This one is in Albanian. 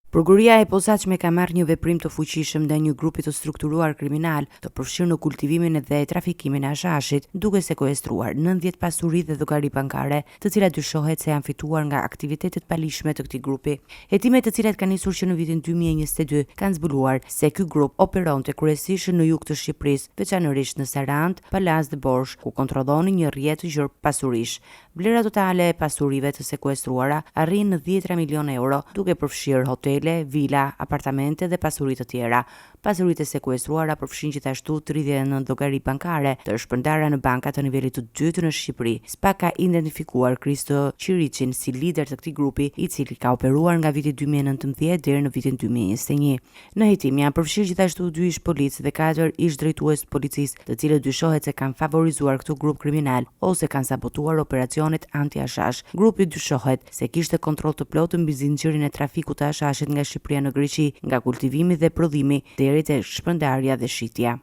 Prokuria e posaçme ka marrë një veprim të fuqishëm ndaj një grupi të strukturuar kriminal të përfshirë në kultivimin dhe trafikimin e hashashit, duke sekuestruar 90 pasuri dhe llogari bankare, të cilat dyshohet se janë fituar nga aktivitetet palishme të këtij grupi. Hetimet të cilat kanë nisur që në vitin 2022 kanë zbuluar se ky grup operonte kryesisht në jug të Shqipërisë, veçanërisht në Sarandë, Palaz dhe Borsh, ku kontrolloni një rrjet të gjerë pasurish. Vlera totale e pasurive të sekuestruara arrin në 10 milion euro, duke përfshirë hotele, vila, apartamente dhe pasuri të tjera. Pasuritë e sekuestruara përfshin gjithashtu 39 llogari bankare të shpërndara në banka të nivelit të dytë në Shqipëri. SPA ka identifikuar Kristo Qiriçin si lider të këtij grupi, i cili ka operuar nga viti 2019 deri në vitin 2021. Në hetim janë përfshirë gjithashtu 2 ish policë dhe 4 ish drejtues të policisë, të cilët dyshohet se kanë favorizuar këtë grup kriminal ose kanë sabotuar operacionet anti-hashash. Grupi dyshohet se kishte kontroll të plotë mbi zinxhirin e trafikut të hashashit nga Shqipëria në Greqi, nga kultivimi dhe prodhimi deri te shpërndarja dhe shitja.